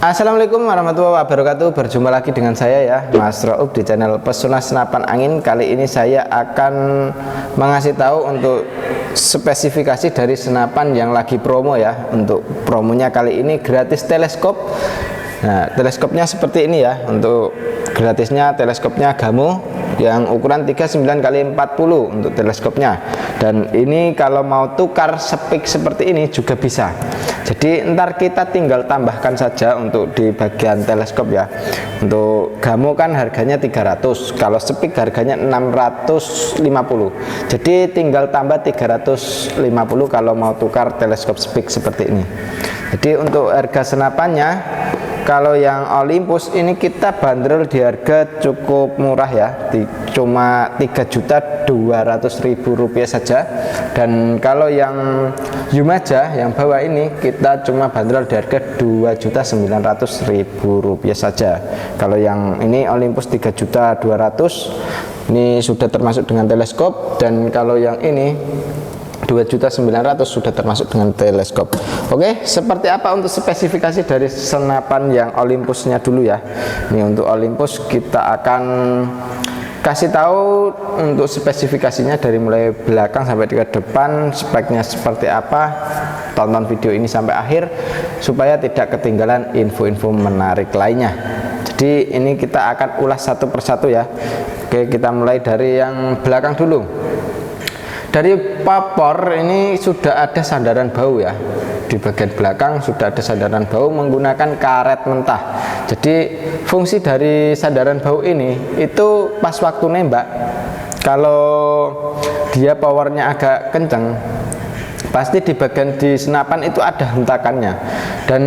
Assalamualaikum warahmatullahi wabarakatuh. Berjumpa lagi dengan saya ya, Mas Rauf di channel Pesona Senapan Angin. Kali ini saya akan mengasih tahu untuk spesifikasi dari senapan yang lagi promo ya. Untuk promonya kali ini gratis teleskop. Nah, teleskopnya seperti ini ya. Untuk gratisnya teleskopnya Gamo yang ukuran 39 x 40 untuk teleskopnya. Dan ini kalau mau tukar sepik seperti ini juga bisa. Jadi ntar kita tinggal tambahkan saja untuk di bagian teleskop ya. Untuk Gamo kan harganya 300, kalau sepik harganya 650. Jadi tinggal tambah 350 kalau mau tukar teleskop sepik seperti ini. Jadi untuk harga senapannya, kalau yang Olympus ini kita bandrol di harga cukup murah ya, cuma Rp3.200.000 saja. Dan kalau yang Yumaja yang bawah ini kita cuma bandrol di harga Rp2.900.000 saja. Kalau yang ini Olympus 3.200.000, ini sudah termasuk dengan teleskop. Dan kalau yang ini 2.900.000 sudah termasuk dengan teleskop. Oke, seperti apa untuk spesifikasi dari senapan yang Olympusnya dulu ya. Ini untuk Olympus kita akan kasih tahu untuk spesifikasinya dari mulai belakang sampai ke depan, speknya seperti apa. Tonton video ini sampai akhir supaya tidak ketinggalan info-info menarik lainnya. Jadi ini kita akan ulas satu persatu ya. Oke, kita mulai dari yang belakang dulu. Dari popor ini sudah ada sandaran bau ya. Di bagian belakang sudah ada sandaran bau menggunakan karet mentah. Jadi fungsi dari sandaran bau ini itu pas waktu nembak, kalau dia powernya agak kenceng, pasti di bagian di senapan itu ada hentakannya. Dan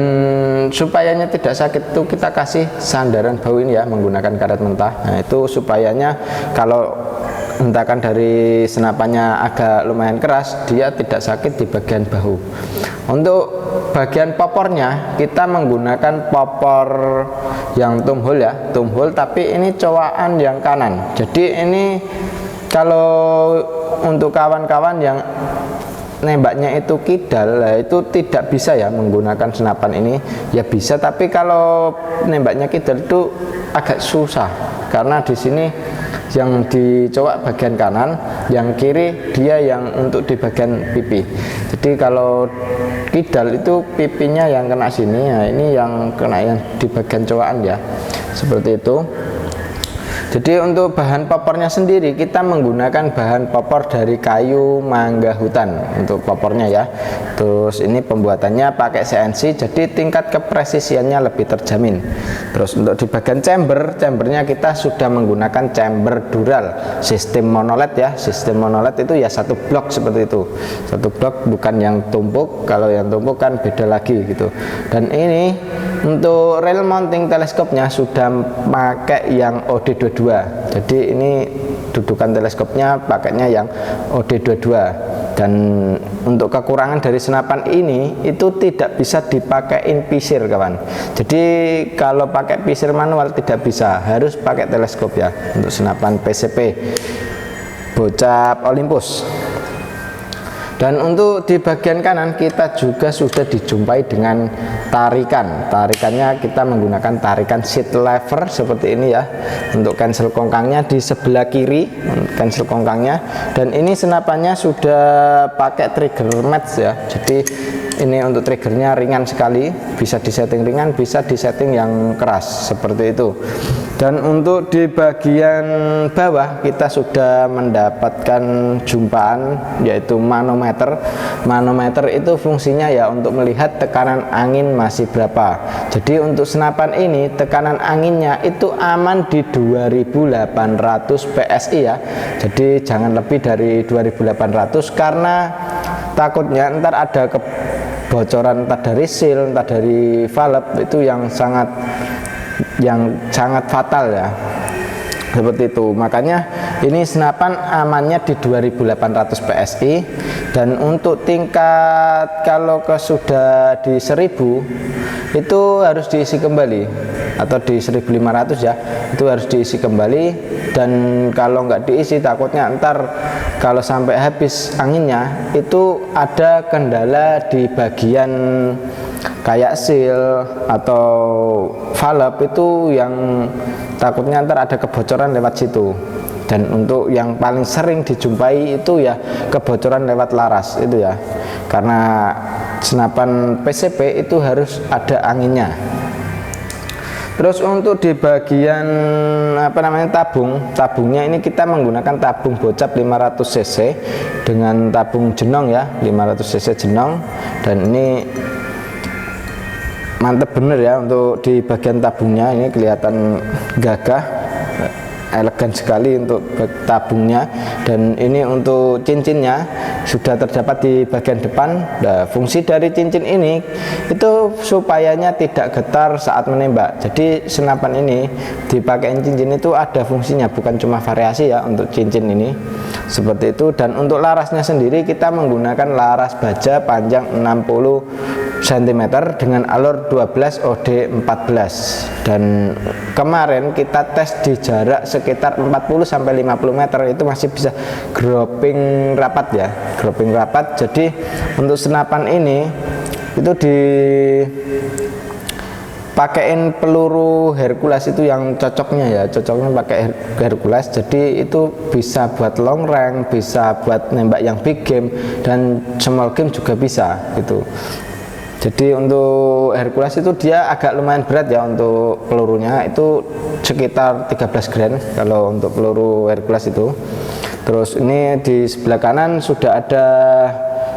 supayanya tidak sakit itu kita kasih sandaran bau ini ya, menggunakan karet mentah. Nah itu supayanya kalau hentakan dari senapannya agak lumayan keras, dia tidak sakit di bagian bahu. Untuk bagian popornya kita menggunakan popor yang tumhole ya, tumhole, tapi ini cowaan yang kanan. Jadi ini kalau untuk kawan-kawan yang nembaknya itu kidal, itu tidak bisa ya menggunakan senapan ini. Ya bisa, tapi kalau nembaknya kidal itu agak susah karena di sini yang dicowak bagian kanan, yang kiri dia yang untuk di bagian pipi. Jadi kalau kidal itu pipinya yang kena sini, ya ini yang kena yang di bagian cowakan ya, seperti itu. Jadi untuk bahan popornya sendiri kita menggunakan bahan popor dari kayu mangga hutan untuk popornya ya. Terus ini pembuatannya pakai CNC, jadi tingkat kepresisiannya lebih terjamin. Terus untuk di bagian chambernya kita sudah menggunakan chamber dural sistem monoled ya. Sistem monoled itu ya satu blok seperti itu, satu blok, bukan yang tumpuk. Kalau yang tumpuk kan beda lagi gitu. Dan ini untuk rail mounting teleskopnya sudah pakai yang OD22. Jadi ini dudukan teleskopnya pakainya yang OD22. Dan untuk kekurangan dari senapan ini itu tidak bisa dipakai pisir kawan. Jadi kalau pakai pisir manual tidak bisa, harus pakai teleskop ya untuk senapan PCP bocap Olympus. Dan untuk di bagian kanan kita juga sudah dijumpai dengan tarikan. Tarikannya kita menggunakan tarikan seat lever seperti ini ya. Untuk cancel kongkangnya di sebelah kiri, cancel kongkangnya. Dan ini senapannya sudah pakai trigger match ya. Jadi ini untuk triggernya ringan sekali, bisa disetting ringan, bisa disetting yang keras seperti itu. Dan untuk di bagian bawah kita sudah mendapatkan jumpaan yaitu manometer. Manometer itu fungsinya ya untuk melihat tekanan angin masih berapa. Jadi untuk senapan ini tekanan anginnya itu aman di 2800 PSI ya. Jadi jangan lebih dari 2800 karena takutnya ntar ada kebocoran entah dari seal, entah dari valve, itu yang sangat fatal ya, seperti itu. Makanya ini senapan amannya di 2800 PSI. Dan untuk tingkat kalau sudah di 1000 itu harus diisi kembali, atau di 1500 ya, itu harus diisi kembali. Dan kalau nggak diisi takutnya ntar kalau sampai habis anginnya itu ada kendala di bagian kayak seal atau valve itu yang takutnya ntar ada kebocoran lewat situ. Dan untuk yang paling sering dijumpai itu ya kebocoran lewat laras itu ya, karena senapan PCP itu harus ada anginnya. Terus untuk di bagian tabungnya ini kita menggunakan tabung bocap 500 cc dengan tabung jenong ya, 500 cc jenong, dan ini mantep bener ya. Untuk di bagian tabungnya ini kelihatan gagah, elegan sekali untuk tabungnya. Dan ini untuk cincinnya sudah terdapat di bagian depan. Nah, fungsi dari cincin ini itu supayanya tidak getar saat menembak. Jadi senapan ini dipakai cincin itu ada fungsinya, bukan cuma variasi ya untuk cincin ini seperti itu. Dan untuk larasnya sendiri kita menggunakan laras baja panjang 60 cm dengan alur 12 OD 14, dan kemarin kita tes di jarak sekitar 40-50 meter itu masih bisa grouping rapat ya, grouping rapat. Jadi untuk senapan ini itu dipakein peluru Hercules itu yang cocoknya ya, cocoknya pakai Hercules. Jadi itu bisa buat long range, bisa buat nembak yang big game, dan small game juga bisa gitu. Jadi untuk Hercules itu dia agak lumayan berat ya, untuk pelurunya itu sekitar 13 gram kalau untuk peluru Hercules itu. Terus ini di sebelah kanan sudah ada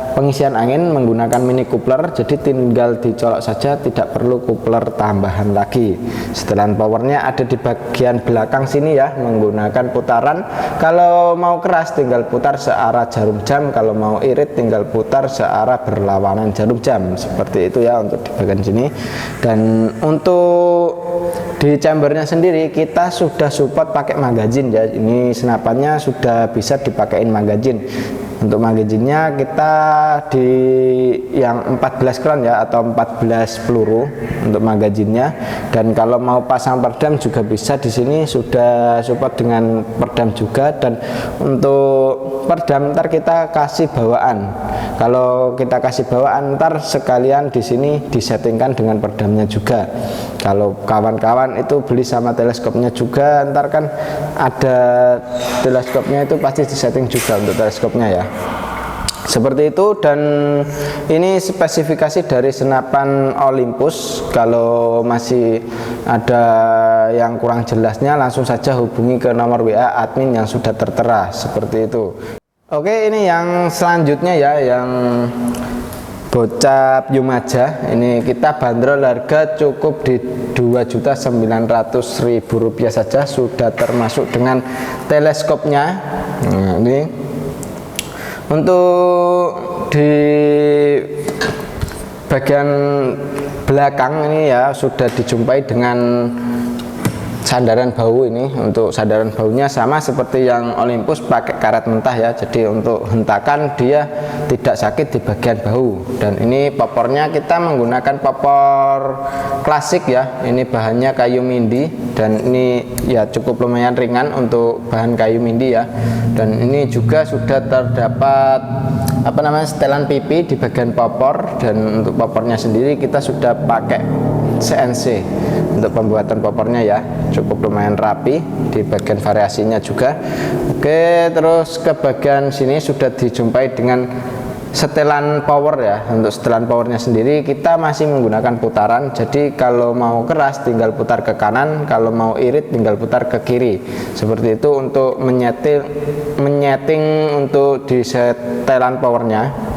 pengisian angin menggunakan mini coupler, jadi tinggal dicolok saja, tidak perlu coupler tambahan lagi. Setelan powernya ada di bagian belakang sini ya, menggunakan putaran. Kalau mau keras tinggal putar searah jarum jam, kalau mau irit tinggal putar searah berlawanan jarum jam, seperti itu ya untuk di bagian sini. Dan untuk di chambernya sendiri kita sudah support pakai magazin ya, ini senapannya sudah bisa dipakein magazin. Untuk magazinnya kita di yang 14 kron ya, atau 14 peluru untuk magazinnya. Dan kalau mau pasang perdam juga bisa, di sini sudah support dengan perdam juga. Dan untuk perdam ntar kita kasih bawaan. Kalau kita kasih bawaan ntar sekalian di sini disettingkan dengan perdamnya juga. Kalau kawan-kawan itu beli sama teleskopnya juga, ntar kan ada teleskopnya itu pasti disetting juga untuk teleskopnya ya, seperti itu. Dan ini spesifikasi dari senapan Olympus. Kalau masih ada yang kurang jelasnya langsung saja hubungi ke nomor WA admin yang sudah tertera, seperti itu. Oke, ini yang selanjutnya ya, yang bocap Yumaja. Ini kita bandrol harga cukup di Rp2.900.000 saja, sudah termasuk dengan teleskopnya. Nah, ini untuk di bagian belakang ini ya sudah dijumpai dengan sandaran bau. Ini untuk sandaran baunya sama seperti yang Olympus, pakai karet mentah ya, jadi untuk hentakan dia tidak sakit di bagian bau. Dan ini popornya kita menggunakan popor klasik ya, ini bahannya kayu mindi, dan ini ya cukup lumayan ringan untuk bahan kayu mindi ya. Dan ini juga sudah terdapat setelan pipi di bagian popor. Dan untuk popornya sendiri kita sudah pakai CNC untuk pembuatan popornya ya, cukup lumayan rapi di bagian variasinya juga. Oke, terus ke bagian sini sudah dijumpai dengan setelan power ya. Untuk setelan powernya sendiri kita masih menggunakan putaran, jadi kalau mau keras tinggal putar ke kanan, kalau mau irit tinggal putar ke kiri, seperti itu untuk menyeting untuk di setelan powernya.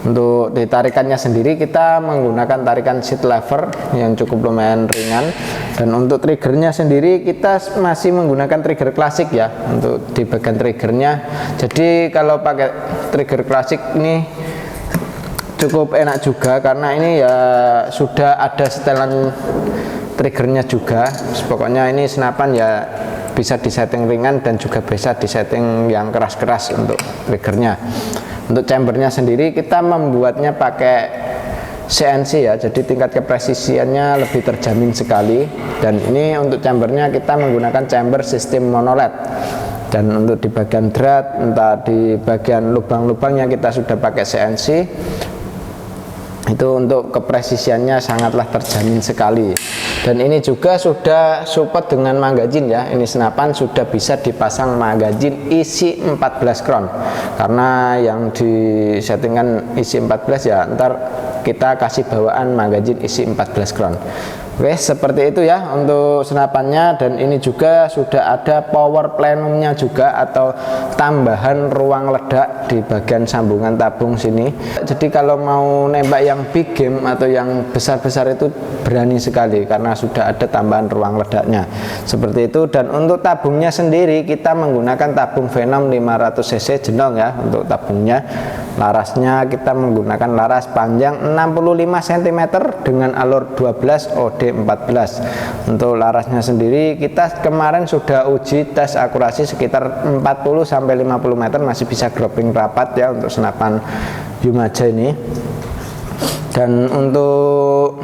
Untuk ditarikannya sendiri kita menggunakan tarikan seat lever yang cukup lumayan ringan. Dan untuk triggernya sendiri kita masih menggunakan trigger klasik ya, untuk di bagian triggernya. Jadi kalau pakai trigger klasik ini cukup enak juga, karena ini ya sudah ada setelan triggernya juga. Pokoknya ini senapan ya bisa disetting ringan dan juga bisa disetting yang keras-keras untuk triggernya. Untuk chambernya sendiri kita membuatnya pakai CNC ya, jadi tingkat kepresisiannya lebih terjamin sekali. Dan ini untuk chambernya kita menggunakan chamber sistem monoled. Dan untuk di bagian drat, entah di bagian lubang-lubangnya kita sudah pakai CNC. Itu untuk kepresisiannya sangatlah terjamin sekali. Dan ini juga sudah support dengan magazin ya. Ini senapan sudah bisa dipasang magazin isi 14 crown. Karena yang disettingkan isi 14 ya, ntar kita kasih bawaan magazin isi 14 crown. Oke, seperti itu ya untuk senapannya. Dan ini juga sudah ada power plenumnya juga, atau tambahan ruang ledak di bagian sambungan tabung sini. Jadi kalau mau nembak yang big game atau yang besar-besar itu berani sekali karena sudah ada tambahan ruang ledaknya seperti itu. Dan untuk tabungnya sendiri kita menggunakan tabung Venom 500 cc jenong ya. Untuk tabungnya, larasnya kita menggunakan laras panjang 65 cm dengan alur 12 OD 14. Untuk larasnya sendiri kita kemarin sudah uji tes akurasi sekitar 40-50 meter, masih bisa dropping rapat ya untuk senapan Yumaja ini. Dan untuk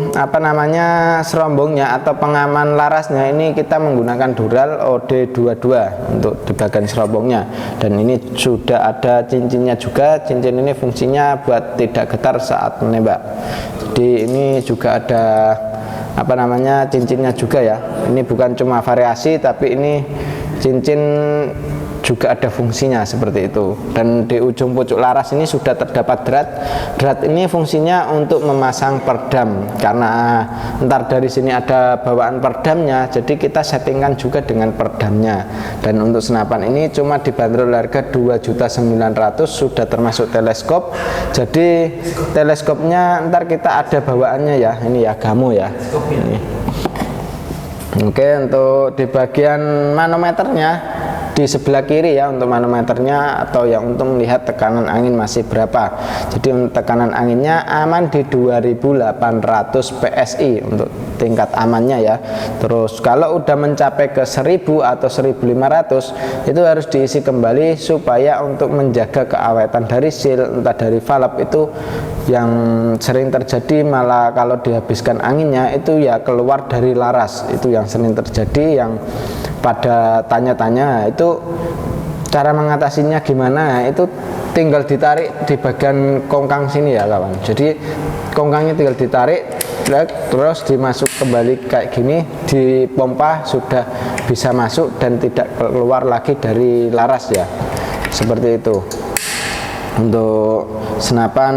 serombongnya atau pengaman larasnya ini kita menggunakan Dural OD22 untuk di bagian serombongnya. Dan ini sudah ada cincinnya juga. Cincin ini fungsinya buat tidak getar saat menembak. Jadi ini juga ada cincinnya juga ya. Ini bukan cuma variasi, tapi ini cincin juga ada fungsinya seperti itu. Dan di ujung pucuk laras ini sudah terdapat drat. Drat ini fungsinya untuk memasang perdam, karena ntar dari sini ada bawaan perdamnya, jadi kita settingkan juga dengan perdamnya. Dan untuk senapan ini cuma dibanderol harga 2.900.000, sudah termasuk teleskop. Jadi teleskopnya ntar kita ada bawaannya ya, ini ya Gamo ya ini. Oke, untuk di bagian manometernya di sebelah kiri ya, untuk manometernya atau yang untuk melihat tekanan angin masih berapa. Jadi untuk tekanan anginnya aman di 2800 PSI untuk tingkat amannya ya. Terus kalau udah mencapai ke 1000 atau 1500 itu harus diisi kembali supaya untuk menjaga keawetan dari seal, entah dari valve. Itu yang sering terjadi, malah kalau dihabiskan anginnya itu ya keluar dari laras. Itu yang sering terjadi, yang pada tanya-tanya itu cara mengatasinya gimana. Itu tinggal ditarik di bagian kongkang sini ya kawan. Jadi kongkangnya tinggal ditarik terus dimasuk kembali kayak gini, dipompa sudah bisa masuk dan tidak keluar lagi dari laras ya, seperti itu. Untuk senapan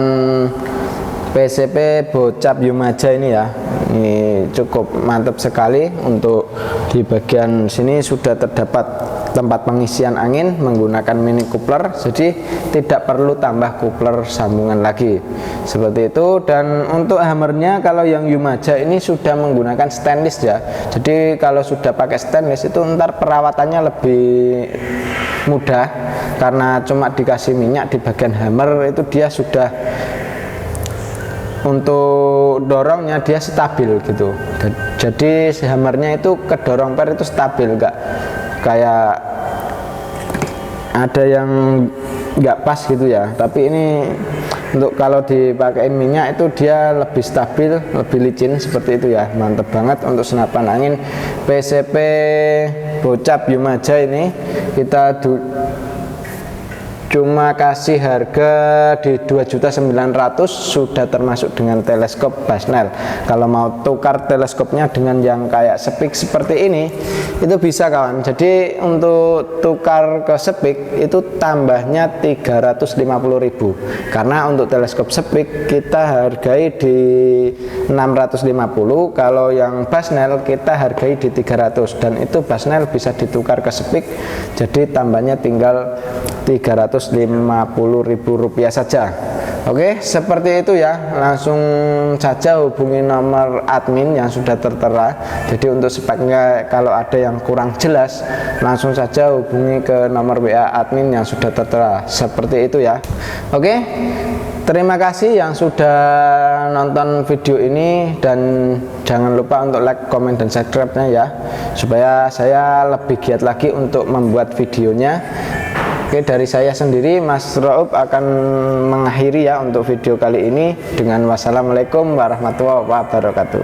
PCP Bocap Yumaja ini ya, ini cukup mantap sekali. Untuk di bagian sini sudah terdapat tempat pengisian angin menggunakan mini coupler, jadi tidak perlu tambah coupler sambungan lagi seperti itu. Dan untuk hammernya kalau yang Yumaja ini sudah menggunakan stainless ya, jadi kalau sudah pakai stainless itu ntar perawatannya lebih mudah karena cuma dikasih minyak di bagian hammer. Itu dia sudah, untuk dorongnya dia stabil gitu. Jadi hammernya itu kedorong per itu stabil, enggak kayak ada yang enggak pas gitu ya. Tapi ini untuk kalau dipakai minyak itu dia lebih stabil, lebih licin seperti itu ya. Mantap banget untuk senapan angin PCP Bocap Yumaja ini. Kita cuma kasih harga di 2.900.000, sudah termasuk dengan teleskop Basnel. Kalau mau tukar teleskopnya dengan yang kayak Speak seperti ini itu bisa kawan. Jadi untuk tukar ke Speak itu tambahnya 350.000, karena untuk teleskop Speak kita hargai di 650, kalau yang Basnel kita hargai di 300. Dan itu Basnel bisa ditukar ke Speak, jadi tambahnya tinggal 350.000 rupiah saja. Oke, seperti itu ya. Langsung saja hubungi nomor admin yang sudah tertera. Jadi untuk speknya kalau ada yang kurang jelas, langsung saja hubungi ke nomor WA admin yang sudah tertera. Seperti itu ya. Oke, terima kasih yang sudah nonton video ini, dan jangan lupa untuk like, comment, dan subscribe-nya ya, supaya saya lebih giat lagi untuk membuat videonya. Oke, dari saya sendiri Mas Raub akan mengakhiri ya untuk video kali ini dengan wassalamualaikum warahmatullahi wabarakatuh.